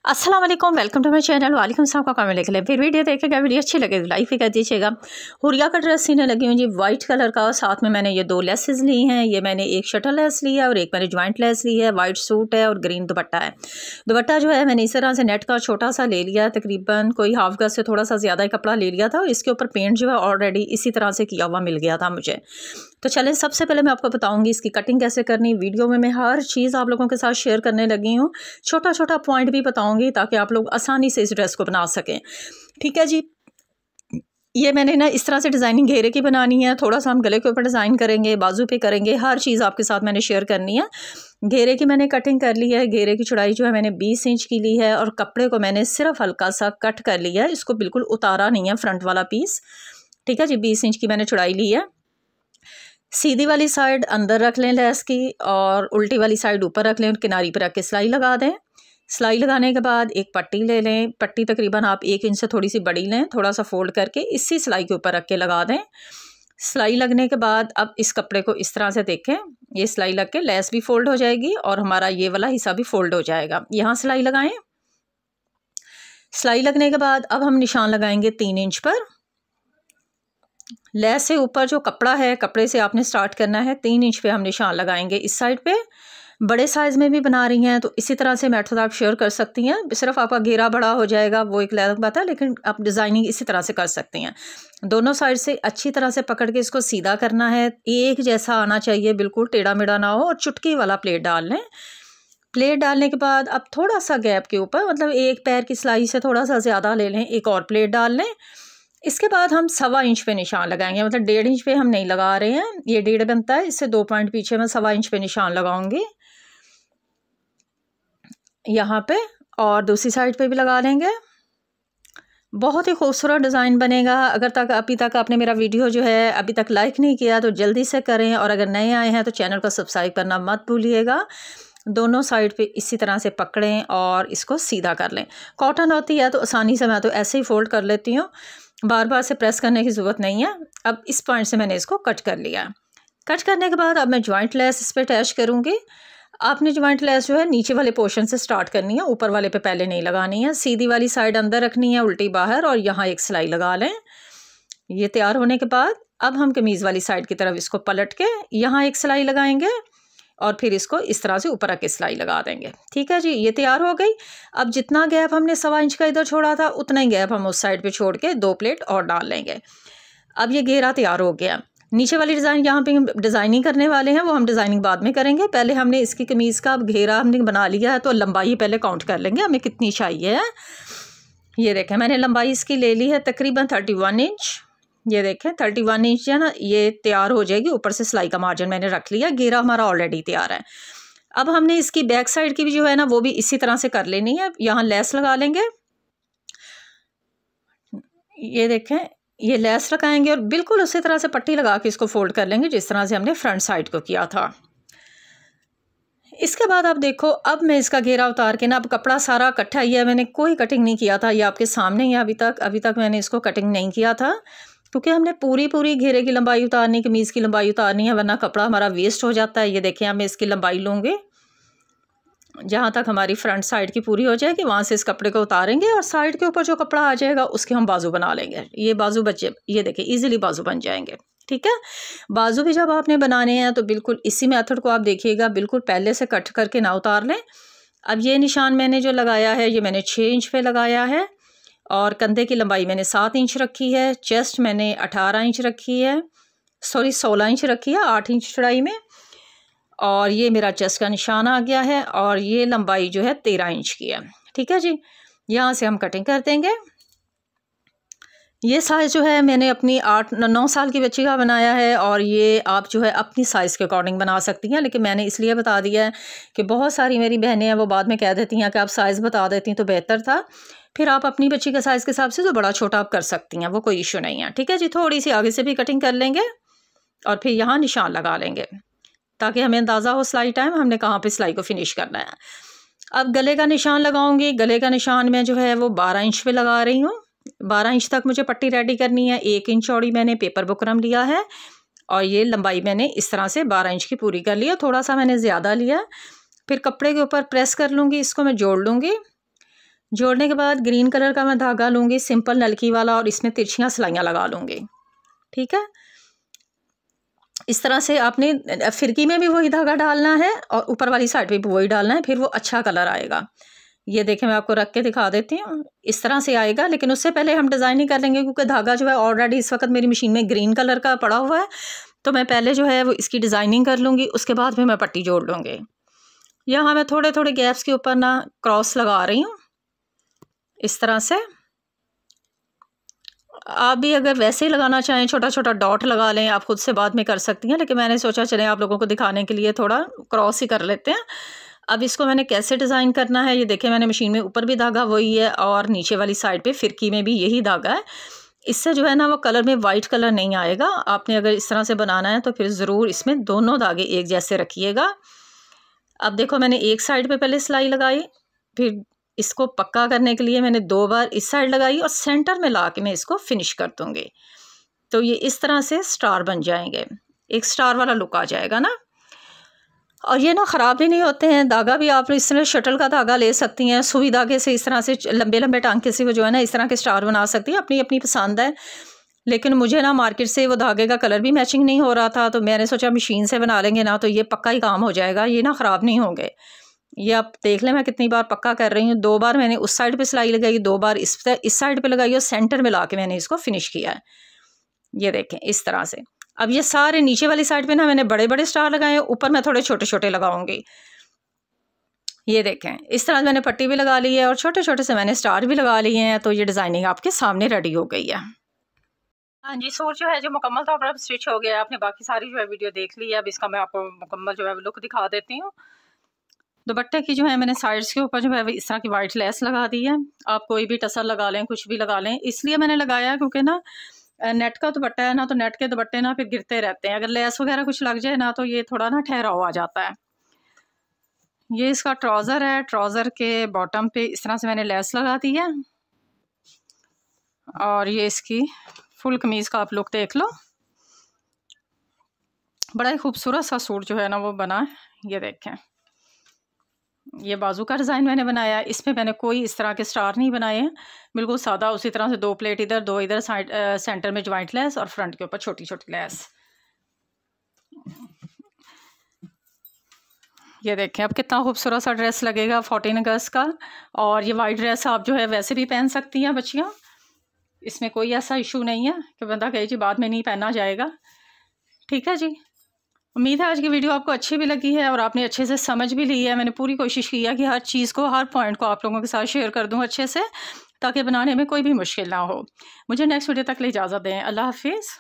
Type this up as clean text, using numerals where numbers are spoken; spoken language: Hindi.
अस्सलाम वालेकुम, वेलकम टू माय चैनल। वालेकुम सलाम का कमेंट लिख लें। फिर वीडियो देखेगा, वीडियो अच्छी लगे लाइक भी कर दीजिएगा। हुरिया का ड्रेस सीने लगी हूँ जी वाइट कलर का। साथ में मैंने ये 2 लेसेस ली हैं। ये मैंने एक शटल लेस ली है और एक मैंने ज्वाइंट लेस ली है। वाइट सूट है और ग्रीन दुपट्टा है। दुपट्टा जो है मैंने इस तरह से नेट का छोटा सा ले लिया, तकरीबन कोई हाफ गज से थोड़ा सा ज़्यादा ही कपड़ा ले लिया था। और इसके ऊपर पेंट जो है ऑलरेडी इसी तरह से किया हुआ मिल गया था मुझे। तो चलें, सबसे पहले मैं आपको बताऊंगी इसकी कटिंग कैसे करनी। वीडियो में मैं हर चीज़ आप लोगों के साथ शेयर करने लगी हूँ, छोटा छोटा पॉइंट भी बताऊंगी ताकि आप लोग आसानी से इस ड्रेस को बना सकें। ठीक है जी। ये मैंने ना इस तरह से डिज़ाइनिंग घेरे की बनानी है। थोड़ा सा हम गले के ऊपर डिज़ाइन करेंगे, बाजू पे करेंगे, हर चीज़ आपके साथ मैंने शेयर करनी है। घेरे की मैंने कटिंग कर ली है। घेरे की चौड़ाई जो है मैंने 20 इंच की ली है और कपड़े को मैंने सिर्फ हल्का सा कट कर लिया है। इसको बिल्कुल उतारा नहीं है फ्रंट वाला पीस। ठीक है जी। 20 इंच की मैंने चौड़ाई ली है। सीधी वाली साइड अंदर रख लें लेस की और उल्टी वाली साइड ऊपर रख लें और किनारी पर रख के सिलाई लगा दें। सिलाई लगाने के बाद एक पट्टी ले लें। पट्टी तकरीबन आप 1 इंच से थोड़ी सी बड़ी लें, थोड़ा सा फोल्ड करके इसी सिलाई के ऊपर रख के लगा दें। सिलाई लगने के बाद अब इस कपड़े को इस तरह से देखें, ये सिलाई लग के लेस भी फोल्ड हो जाएगी और हमारा ये वाला हिस्सा भी फोल्ड हो जाएगा। यहाँ सिलाई लगाएं। सिलाई लगने के बाद अब हम निशान लगाएंगे 3 इंच पर। लेस से ऊपर जो कपड़ा है, कपड़े से आपने स्टार्ट करना है। 3 इंच पे हम निशान लगाएंगे इस साइड पे। बड़े साइज़ में भी बना रही हैं तो इसी तरह से मेथड आप शेयर कर सकती हैं। सिर्फ आपका घेरा बड़ा हो जाएगा वो एक अलग बात है, लेकिन आप डिज़ाइनिंग इसी तरह से कर सकती हैं। दोनों साइड से अच्छी तरह से पकड़ के इसको सीधा करना है। एक जैसा आना चाहिए, बिल्कुल टेढ़ा मेढ़ा ना हो। और चुटकी वाला प्लेट डाल लें। प्लेट डालने के बाद अब थोड़ा सा गैप के ऊपर, मतलब एक पैर की सिलाई से थोड़ा सा ज़्यादा ले लें, एक और प्लेट डाल लें। इसके बाद हम 1.25 इंच पे निशान लगाएंगे, मतलब 1.5 इंच पे हम नहीं लगा रहे हैं। ये 1.5 बनता है, इससे 2 पॉइंट पीछे मैं 1.25 इंच पे निशान लगाऊंगी यहाँ पे, और दूसरी साइड पे भी लगा लेंगे। बहुत ही खूबसूरत डिज़ाइन बनेगा। अभी तक आपने मेरा वीडियो जो है अभी तक लाइक नहीं किया तो जल्दी से करें, और अगर नए आए हैं तो चैनल को सब्सक्राइब करना मत भूलिएगा। दोनों साइड पे इसी तरह से पकड़ें और इसको सीधा कर लें। कॉटन होती है तो आसानी से मैं तो ऐसे ही फोल्ड कर लेती हूँ, बार बार से प्रेस करने की ज़रूरत नहीं है। अब इस पॉइंट से मैंने इसको कट कर लिया। कट करने के बाद अब मैं ज्वाइंट लेस इस पर अटैच करूँगी। आपने ज्वाइंट लेस जो है नीचे वाले पोर्शन से स्टार्ट करनी है, ऊपर वाले पे पहले नहीं लगानी है। सीधी वाली साइड अंदर रखनी है, उल्टी बाहर, और यहाँ एक सिलाई लगा लें। ये तैयार होने के बाद अब हम कमीज़ वाली साइड की तरफ इसको पलट के यहाँ एक सिलाई लगाएंगे और फिर इसको इस तरह से ऊपर रख के सिलाई लगा देंगे। ठीक है जी। ये तैयार हो गई। अब जितना गैप हमने 1.25 इंच का इधर छोड़ा था उतना ही गैप हम उस साइड पे छोड़ के 2 प्लेट और डाल लेंगे। अब ये घेरा तैयार हो गया। नीचे वाली डिज़ाइन यहाँ पे हम डिज़ाइनिंग करने वाले हैं, वो हम डिज़ाइनिंग बाद में करेंगे। पहले हमने इसकी कमीज़ का घेरा हमने बना लिया है तो लंबाई पहले काउंट कर लेंगे हमें कितनी चाहिए है। ये देखें, मैंने लंबाई इसकी ले ली है तकरीबन 31 इंच। ये देखें 31 इंच है ना, ये तैयार हो जाएगी। ऊपर से सिलाई का मार्जिन मैंने रख लिया। घेरा हमारा ऑलरेडी तैयार है। अब हमने इसकी बैक साइड की भी जो है ना वो भी इसी तरह से कर लेनी है। यहाँ लेस लगा लेंगे। ये देखें, ये लेस लगाएंगे और बिल्कुल उसी तरह से पट्टी लगा के इसको फोल्ड कर लेंगे जिस तरह से हमने फ्रंट साइड को किया था। इसके बाद आप देखो, अब मैं इसका घेरा उतार के ना, अब कपड़ा सारा इकट्ठा ही है, मैंने कोई कटिंग नहीं किया था। ये आपके सामने ही है। अभी तक मैंने इसको कटिंग नहीं किया था क्योंकि हमने पूरी घेरे की लंबाई उतारनी, कमीज़ की लंबाई उतारनी है, वरना कपड़ा हमारा वेस्ट हो जाता है। ये देखें, अब मैं इसकी लंबाई लूँगी जहाँ तक हमारी फ्रंट साइड की पूरी हो जाएगी, वहाँ से इस कपड़े को उतारेंगे और साइड के ऊपर जो कपड़ा आ जाएगा उसके हम बाजू बना लेंगे। ये बाजू बच्चे, ये देखिए ईजिली बाजू बन जाएंगे। ठीक है। बाजू भी जब आपने बनाने हैं तो बिल्कुल इसी मेथड को आप देखिएगा, बिल्कुल पहले से कट करके ना उतार लें। अब ये निशान मैंने जो लगाया है ये मैंने 6 इंच पे लगाया है और कंधे की लंबाई मैंने 7 इंच रखी है। चेस्ट मैंने 18 इंच रखी है, 16 इंच रखी है, 8 इंच चौड़ाई में। और ये मेरा चेस्ट का निशान आ गया है और ये लंबाई जो है 13 इंच की है। ठीक है जी। यहाँ से हम कटिंग कर देंगे। ये साइज़ जो है मैंने अपनी 8-9 साल की बच्ची का बनाया है और ये आप जो है अपनी साइज़ के अकॉर्डिंग बना सकती हैं, लेकिन मैंने इसलिए बता दिया है कि बहुत सारी मेरी बहनें हैं वो बाद में कह देती हैं कि आप साइज़ बता देती तो बेहतर था। फिर आप अपनी बच्ची के साइज़ के हिसाब से जो बड़ा छोटा आप कर सकती हैं, वो कोई इशू नहीं है। ठीक है जी। थोड़ी सी आगे से भी कटिंग कर लेंगे और फिर यहाँ निशान लगा लेंगे ताकि हमें अंदाज़ा हो सिलाई टाइम हमने कहाँ पे सिलाई को फिनिश करना है। अब गले का निशान लगाऊंगी। गले का निशान मैं जो है वो 12 इंच पे लगा रही हूँ। 12 इंच तक मुझे पट्टी रेडी करनी है। 1 इंच चौड़ी मैंने पेपर बुकरम लिया है और ये लंबाई मैंने इस तरह से 12 इंच की पूरी कर लिया। थोड़ा सा मैंने ज़्यादा लिया। फिर कपड़े के ऊपर प्रेस कर लूँगी, इसको मैं जोड़ लूँगी। जोड़ने के बाद ग्रीन कलर का मैं धागा लूँगी, सिंपल नलकी वाला, और इसमें तिरछियाँ सिलाइयाँ लगा लूँगी। ठीक है, इस तरह से आपने फिरकी में भी वही धागा डालना है और ऊपर वाली साइड पे भी वही डालना है, फिर वो अच्छा कलर आएगा। ये देखें, मैं आपको रख के दिखा देती हूँ, इस तरह से आएगा। लेकिन उससे पहले हम डिज़ाइनिंग कर लेंगे, क्योंकि धागा जो है ऑलरेडी इस वक्त मेरी मशीन में ग्रीन कलर का पड़ा हुआ है, तो मैं पहले जो है वो इसकी डिज़ाइनिंग कर लूँगी, उसके बाद फिर मैं पट्टी जोड़ लूँगी। यहाँ मैं थोड़े थोड़े गैप्स के ऊपर ना क्रॉस लगा रही हूँ इस तरह से। आप भी अगर वैसे ही लगाना चाहें, छोटा छोटा डॉट लगा लें, आप खुद से बाद में कर सकती हैं, लेकिन मैंने सोचा चलें आप लोगों को दिखाने के लिए थोड़ा क्रॉस ही कर लेते हैं। अब इसको मैंने कैसे डिज़ाइन करना है, ये देखें, मैंने मशीन में ऊपर भी धागा वही है और नीचे वाली साइड पे फिरकी में भी यही धागा है। इससे जो है ना वो कलर में वाइट कलर नहीं आएगा। आपने अगर इस तरह से बनाना है तो फिर ज़रूर इसमें दोनों धागे एक जैसे रखिएगा। अब देखो, मैंने एक साइड पे पहले सिलाई लगाई, फिर इसको पक्का करने के लिए मैंने 2 बार इस साइड लगाई और सेंटर में ला के मैं इसको फिनिश कर दूँगी। तो ये इस तरह से स्टार बन जाएंगे, एक स्टार वाला लुक आ जाएगा ना। और ये ना ख़राब भी नहीं होते हैं। धागा भी आप इस तरह शटल का धागा ले सकती हैं, सुई धागे से इस तरह से लंबे लंबे टांके से वो जो है ना इस तरह के स्टार बना सकती हैं, अपनी अपनी पसंद है। लेकिन मुझे ना मार्केट से वो धागे का कलर भी मैचिंग नहीं हो रहा था, तो मैंने सोचा मशीन से बना लेंगे ना तो ये पक्का ही काम हो जाएगा, ये ना ख़राब नहीं होंगे। ये आप देख लें मैं कितनी बार पक्का कर रही हूँ। 2 बार मैंने उस साइड पे सिलाई लगाई, 2 बार इस साइड पे लगाई और सेंटर में ला के मैंने इसको फिनिश किया है। ये देखें इस तरह से। अब ये सारे नीचे वाली साइड पे ना मैंने बड़े बड़े स्टार लगाए हैं, ऊपर मैं थोड़े छोटे छोटे लगाऊंगी। ये देखें इस तरह मैंने पट्टी भी लगा ली है और छोटे छोटे से मैंने स्टार भी लगा लिए हैं। तो ये डिज़ाइनिंग आपके सामने रेडी हो गई है। हाँ जी, सूट जो है जो मुकम्मल तौर पर स्टिच हो गया है। आपने बाकी सारी जो है वीडियो देख ली है। अब इसका मैं आपको मुकम्मल जो है लुक दिखा देती हूँ। दुपट्टे की जो है मैंने साइड्स के ऊपर जो है इस तरह की वाइट लेस लगा दी है। आप कोई भी टसर लगा लें, कुछ भी लगा लें। इसलिए मैंने लगाया क्योंकि ना नेट का दुपट्टा है ना, तो नेट के दुपट्टे ना फिर गिरते रहते हैं। अगर लेस वगैरह कुछ लग जाए ना तो ये थोड़ा ना ठहराव आ जाता है। ये इसका ट्राउज़र है, ट्राउज़र के बॉटम पे इस तरह से मैंने लेस लगा दी है। और ये इसकी फुल कमीज़ का आप लुक देख लो, बड़ा ही खूबसूरत सा सूट जो है ना वो बना है। ये देखें, ये बाजू का डिज़ाइन मैंने बनाया है। इसमें मैंने कोई इस तरह के स्टार नहीं बनाए हैं, बिल्कुल सादा उसी तरह से 2 प्लेट इधर 2 इधर, साइड सेंटर में ज्वाइंट लेस और फ्रंट के ऊपर छोटी छोटी लेस। ये देखें अब कितना खूबसूरत सा ड्रेस लगेगा 14 अगस्त का। और ये वाइट ड्रेस आप जो है वैसे भी पहन सकती हैं बच्चियाँ, इसमें कोई ऐसा इशू नहीं है कि बंदा कहे जी बाद में नहीं पहना जाएगा। ठीक है जी, उम्मीद है आज की वीडियो आपको अच्छी भी लगी है और आपने अच्छे से समझ भी ली है। मैंने पूरी कोशिश की है कि हर चीज़ को, हर पॉइंट को आप लोगों के साथ शेयर कर दूं अच्छे से, ताकि बनाने में कोई भी मुश्किल ना हो। मुझे नेक्स्ट वीडियो तक के लिए इजाज़त दें। अल्लाह हाफिज़।